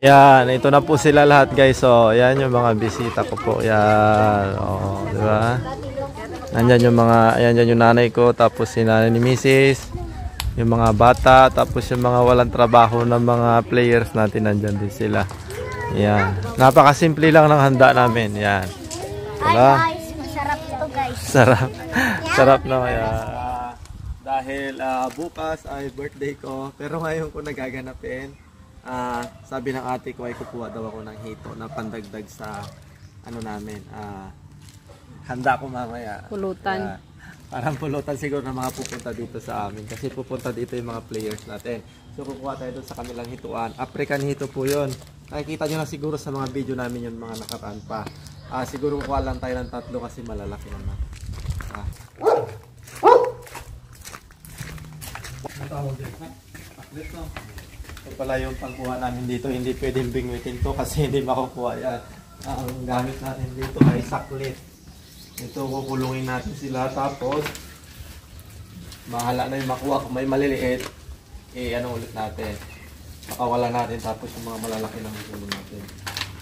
Yan, ito na po sila lahat guys. So, yan yung mga bisita ko po. Yan. Oh, di ba? Nandyan yung mga, ayan dyan yung nanay ko, tapos si nanay ni Mrs. Yung mga bata, tapos yung mga walang trabaho ng mga players natin, nandyan din sila. Yan. Napakasimple lang ng handa namin. Yan. Diba? Hi guys, masarap ito guys. Sarap. Sarap na kaya. Dahil bukas ay birthday ko, pero ngayon ko nagaganapin. Sabi ng ate ko ay kukuha daw ako ng hito na pandagdag sa ano namin, handa ko mamaya. Pulutan. Parang pulutan siguro na mga pupunta dito sa amin kasi pupunta dito yung mga players natin. So kukuha tayo doon sa kanilang hituan. African hito po yun. Nakikita nyo na siguro sa mga video namin yung mga nakaraan pa. Siguro kukuha lang tayo ng 3 kasi malalaki naman. Ito pala yung pagkuha namin dito, hindi pwedeng bingwitin to kasi hindi makukuha yan. Ang gamit natin dito ay saklit. Ito kukulungin natin sila tapos mahala na yung makuha. Kung may maliliit, ano ulit natin. Makawala natin tapos yung mga malalaki lang gusto natin.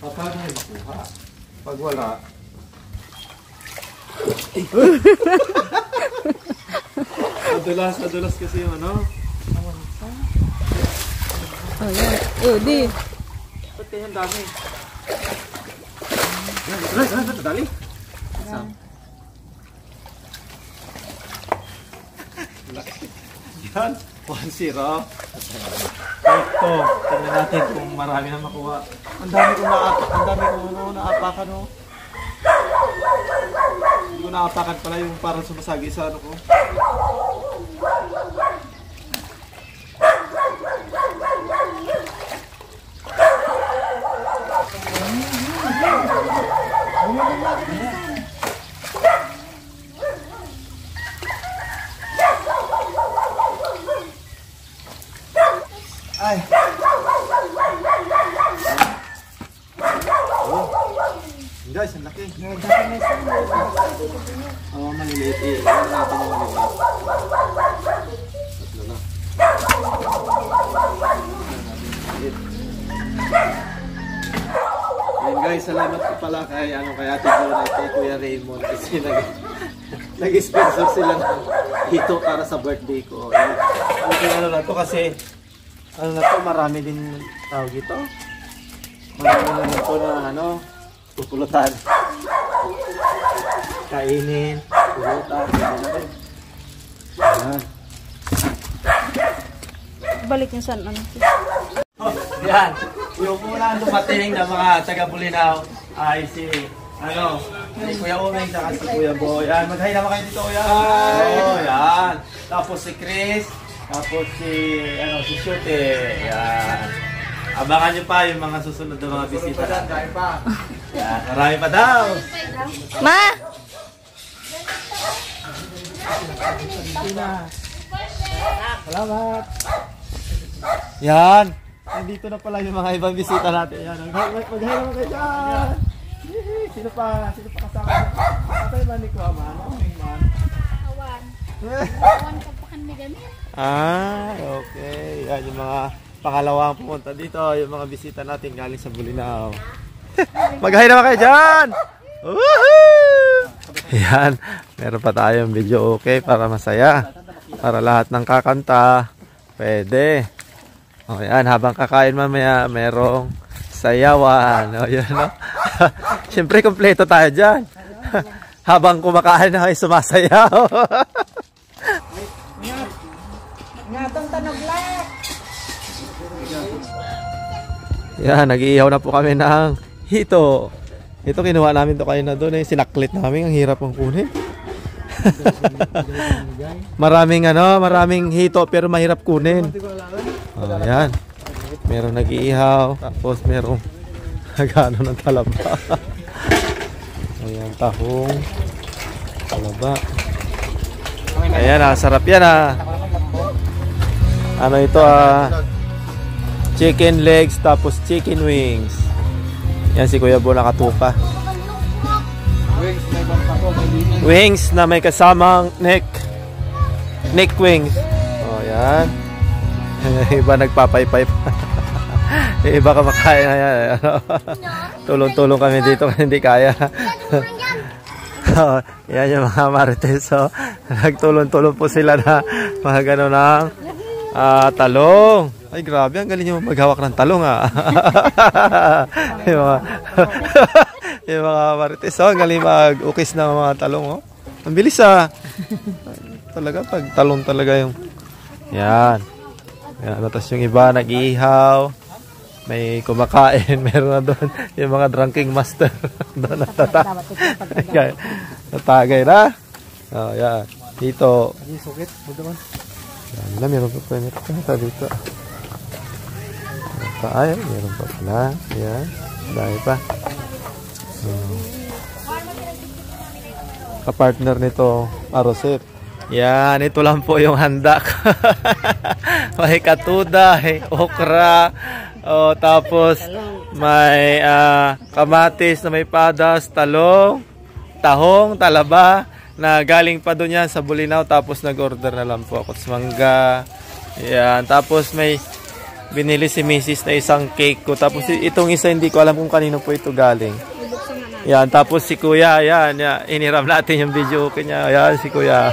Paano yung makuha? Pag wala, madulas kasi yung ano. Oh, yan. Di. Ba't kaya ang dami? Yan, dali. Yan, 1-0. Ito, tingnan natin kung marami na makuha. Ang dami kong naapakan, no? Hindi ko naapakan pala yung parang sumasagi sa ano ko. Ay. Oh. Guys, ang laki. Oh, maliliit eh. Ano natin yung maliliit? Tatlo na. Yan guys, salamat po pala kay Ate Jonah at kay Kuya Raymond kasi nag-sponsor sila ng hito para sa birthday ko. Ano na to kasi ano na to, marami din tawag ito. Marami na ito na pupulutan. Kainin, pulutan, ayan. Balik niyo saan ano? Yan. Yung unang dumating na mga taga-Bulinaw ay si Kuya Umeng at si Kuya Boy. Yan, mag-hi naman kayo dito, Kuya. Oh, yan. Tapos si Chris, tapos si Shute. Yan. Abangan nyo pa yung mga susunod na mga bisita natin. Yan, marami pa daw. Ma! Salamat. Yan. Nandito na pala yung mga ibang bisita natin. Yan. Mag-hi naman kayo dyan. Sino pa kasama? Atay ba ni Kuama? Awan. Awan kapakan may gamit. Okay. Yan yung mga pangalawang pumunta dito. Yung mga bisita natin galing sa Bulinaw. Mag-hi naman kayo dyan! Woohoo! Yan. Meron pa tayong video okay para masaya. Para lahat ng kakanta. Pwede. O yan. Habang kakain mamaya, merong sayawan. O yan, no? Siyempre, kompleto tayo dyan. Habang kumakain na kayo sumasayaw. Ngatong tanoglat. Yan, nag-iihaw na po kami ng hito. Ito, kinuha namin to kayo na doon. Sinaklit namin. Ang hirap ng kunin. maraming hito pero mahirap kunin. Yan. Meron nag-iihaw. Tapos merong nagano ng talaba. Ayan, tahong talaba. Ayan, sarap yan ano ito chicken legs tapos chicken wings. Yan si Kuya Bo nakatupa. Wings na may kasamang neck wings. Oh, yan. Iba nagpapaypay pa. Yung iba kumakain na yan. Ano? Tulong-tulong kami dito kasi hindi kaya. Yan yung mga marites. So, nagtulong-tulong po sila na mga gano'n ng talong. Ay grabe, ang galing yung maghawak ng talong yung mga marites. So, ang galing mag-ukis ng mga talong. Ang bilis talaga pag talong talaga yung yan. Tapos yung iba nag-iihaw. May kumakain, meron na doon yung mga drinking master doon natagay na. Yan. Dito. Yan, meron pa dito. Ay, meron pa pala. Yan. Dahil pa. Kapartner nito, Aroset. Yan, ito lang po yung handa. May katuda, may okra. Tapos may kamatis na may padas, talong, tahong, talaba na galing pa doon yan sa Bulinaw. Tapos nag-order na lang po ako sa mangga. Yan. Tapos may binili si Mrs. na isang cake ko. Tapos itong isa hindi ko alam kung kanino po ito galing. Yan. Tapos si Kuya, yan. Iniram natin yung video ko niya. Yan si Kuya.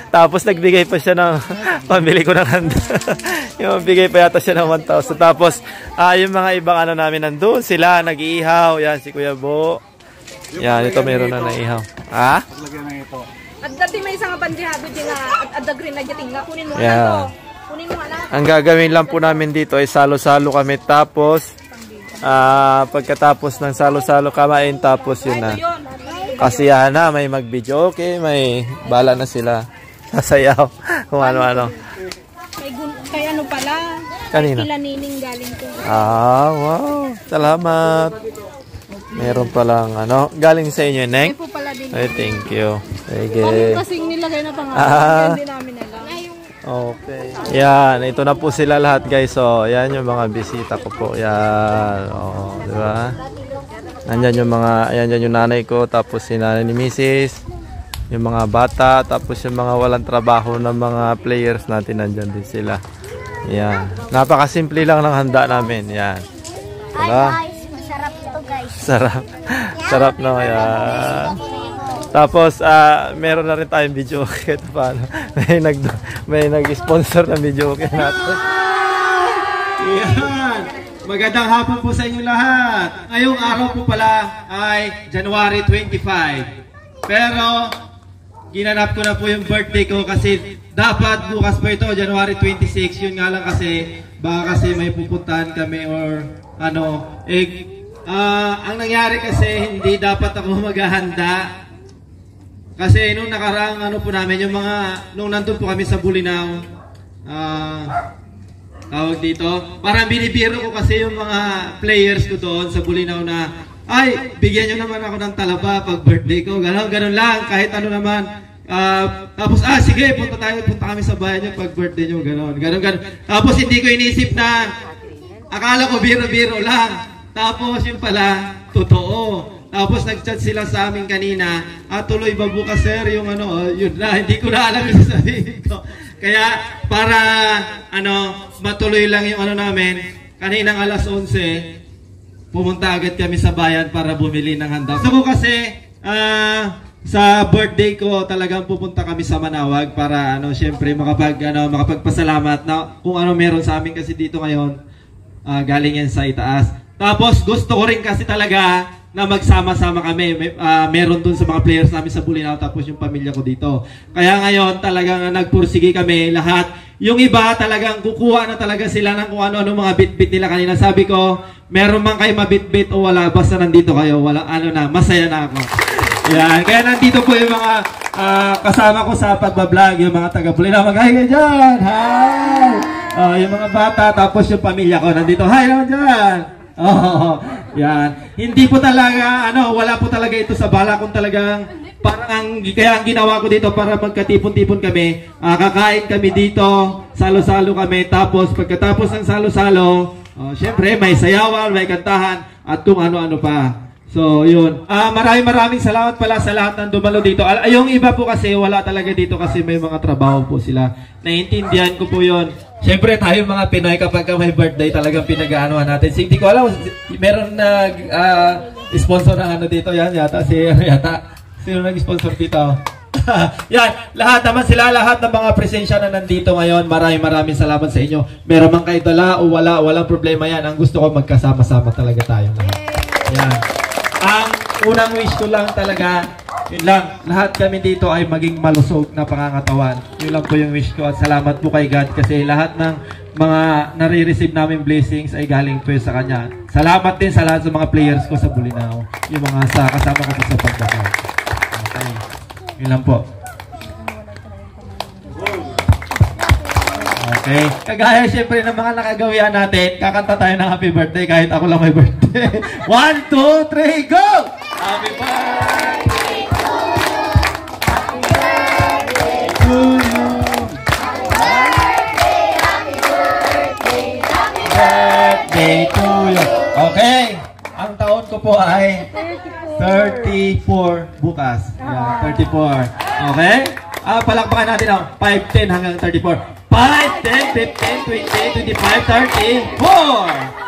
Tapos nagbigay pa siya ng pambili ko ng handa. Yung bigay pa yata siya ng 1,000. Tapos yung mga ibang ano namin nandun sila nag-iihaw. Yan si Kuya Bo. Yan, ito meron na naihaw. Ha? Paglagyan na ito. At dati may isang pandihado din at green na dyating nga. Kunin mo yeah. Kunin mo na. Ang gagawin lang po namin dito ay salo-salo kami. Tapos pagkatapos ng salo-salo kamain, tapos yun na. Kasiyahan na, may mag-video. Okay, may bala na sila. Sasayaw. Kung ano-ano. Kay ano pala? Kanina? Kila Nining galing ko. Wow. Salamat. Meron palang ano. Galing sa inyo, Neng? Po pala din. Ay, thank you. Sige. Bakit kasing nilagay na pangalan? Hindi namin alam. Okay. Yan, ito na po sila lahat, guys. So, yan yung mga bisita ko po. Yan. Oh, di ba? Nandiyan yung mga, ayan yung nanay ko, tapos si nanay ni Mrs. Yung mga bata, tapos yung mga walang trabaho ng mga players natin, nandiyan din sila. Yan. Napakasimple lang ng handa namin. Yan. Diba? Ay guys, masarap ito guys. Sarap. Sarap na yan. Tapos, meron na rin tayong video okay. Paano? May nag-sponsor ng video okay natin. Yan. Magandang hapon po sa inyo lahat. Ngayong araw po pala ay January 25. Pero, ginanap ko na po yung birthday ko kasi dapat bukas pa ito, January 26. Yun nga lang kasi, baka kasi may pupuntahan kami or ano. Ang nangyari kasi, hindi dapat ako maghahanda. Kasi nung nakaraang ano po namin, yung mga, nung nandun po kami sa Bulinaw, tawag dito, parang binibiro ko kasi yung mga players ko doon sa Bulinaw na, ay, bigyan nyo naman ako ng talaba pag birthday ko, ganon lang, kahit ano naman. Tapos, sige, punta kami sa bayan nyo pag birthday nyo, ganon. Tapos hindi ko inisip na, akala ko biro-biro lang. Tapos yung pala, totoo. Tapos nag-chat sila sa amin kanina, tuloy ba bukas sir yung ano, yun na, hindi ko na alam yung sasabihin ko. Kaya para matuloy lang yung ano namin, kaninang alas 11, pumunta agad kami sa bayan para bumili ng handa. Gusto ko kasi, sa birthday ko talagang pupunta kami sa Manawag para syempre makapagpasalamat na kung ano meron sa amin kasi dito ngayon, galing yan sa itaas. Tapos gusto ko rin kasi talaga na magsama-sama kami. Meron dun sa mga players namin sa Bulinaw, tapos yung pamilya ko dito. Kaya ngayon talagang nagpursige kami lahat. Yung iba talagang kukuha na talaga sila ng kung ano-ano mga bit-bit nila kanina. Sabi ko, meron man kayo mabit-bit o wala, basta nandito kayo, wala, masaya na ako. Yan. Kaya nandito po yung mga kasama ko sa pagbablog, yung mga taga-Bulinaw. Mag-hi kayo dyan! Hi! Yung mga bata, tapos yung pamilya ko nandito. Hi naman dyan! Yan. Hindi po talaga, wala po talaga ito sa bala kung talagang, kaya ang ginawa ko dito para magkatipon-tipon kami, kakain kami dito, salo-salo kami, tapos pagkatapos ng salo-salo, syempre may sayawan, may kantahan, at kung ano-ano pa. So, yun. Maraming salamat pala sa lahat ng dumalo dito. Yung iba po kasi, wala talaga dito kasi may mga trabaho po sila. Naiintindihan ko po yun. Siyempre, tayo mga Pinoy, kapag may birthday, talagang pinag-aanohan natin. Hindi ko alam, meron sponsor ng ano dito. Yan, yata. Sino nag-sponsor dito? Yan, lahat naman sila, lahat ng mga presensya na nandito ngayon. Maraming salamat sa inyo. Meron man kayo dala o walang problema yan. Ang gusto ko, magkasama-sama talaga tayo. Yan. Ang unang wish ko lang talaga, yun lang, lahat kami dito ay maging malusog na pangangatawan. Yun lang po yung wish ko at salamat po kay God kasi lahat ng mga nare-receive namin blessings ay galing po sa Kanya. Salamat din sa lahat sa mga players ko sa Bolinao, yung mga kasama ko po sa pagdakal. Okay. Yun lang po. Okay. Kagaya syempre ng mga nakagawian natin, kakanta tayo ng happy birthday kahit ako lang may birthday. 1, 2, 3, go! Happy birthday to you. Happy birthday to you. Okay. Ang taon ko po ay 34 bukas. Yeah, 34. Okay? Palakpakan natin ang 5, 10 hanggang 34. 5, 10, 15, 20, 25, 34.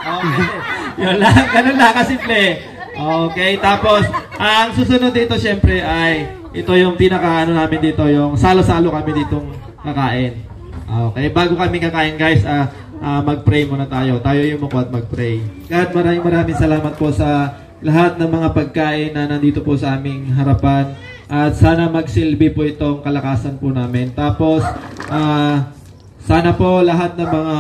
Okay. Yun lang. Ganun lang kasimple. Okay. Tapos, ang susunod dito syempre ay ito yung pinaka-ano namin dito. Yung salo-salo kami ditong kakain. Okay. Bago kami kakain guys, mag-pray muna tayo. Tayo yung muko at mag-pray. God, maraming salamat po sa lahat ng mga pagkain na nandito po sa aming harapan. At sana magsilbi po itong kalakasan po namin. Tapos, sana po lahat ng mga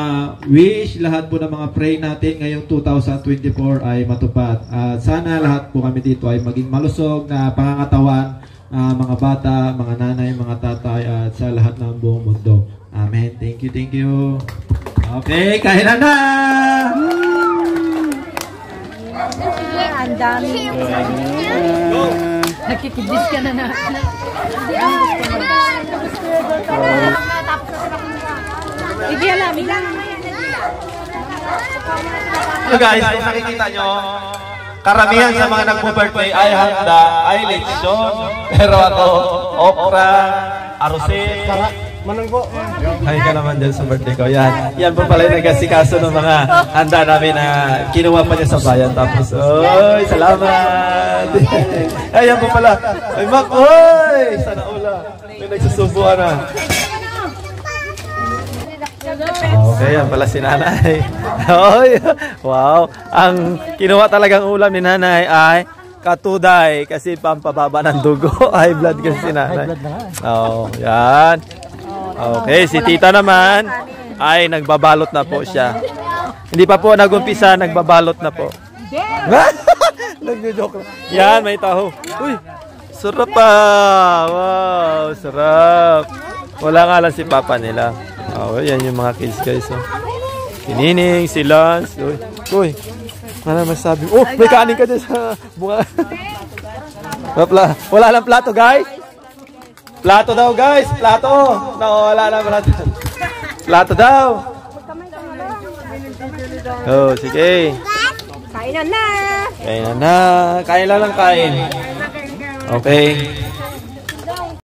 wish, lahat po ng mga pray natin ngayong 2024 ay matupad. At sana lahat po kami dito ay maging malusog na pangangatawan, mga bata, mga nanay, mga tatay, at sa lahat ng buong mundo. Amen. Thank you. Okay, kainan na! Ang dami. Nakikidis ka na na. Hindi alam. So guys, kung nakikita nyo, karamihan sa mga nagpo-birthday ay handa, ay lechon. Pero ako, okra, arusin. Manunggo. Hay ka naman dyan sa birthday ko. Yan po pala yung nagasikaso ng mga handa namin na kinuha pa niya sa bayan. Tapos, oy, salamat! Ayan po pala. Ay, Mac, oy! Sana ula. May nagsusubuan na. Okay, yan pala si nanay. Oy, wow. Ang kinuha talagang ulam ni nanay ay katuday kasi pampababa ng dugo. High blood kasi si nanay. Oh, yan. Okay, si tita naman ay nagbabalot na po siya. Hindi pa po nag-umpisa, nagbabalot na po. Nagjo-joke lang. Yan, may taho. Uy, sarap pa. Wow, sarap. Wala nga lang si papa nila. Oh, yan yung mga kids guys. Oh. Si Nining, si Lance. Uy, ano masabi? Oh, may kanin ka dyan sa bunga. Wala lang plato guys. Plato daw guys, plato. No, wala na plato. Plato daw. Oh, sige. Kainan na. Kain lang kain. Okay.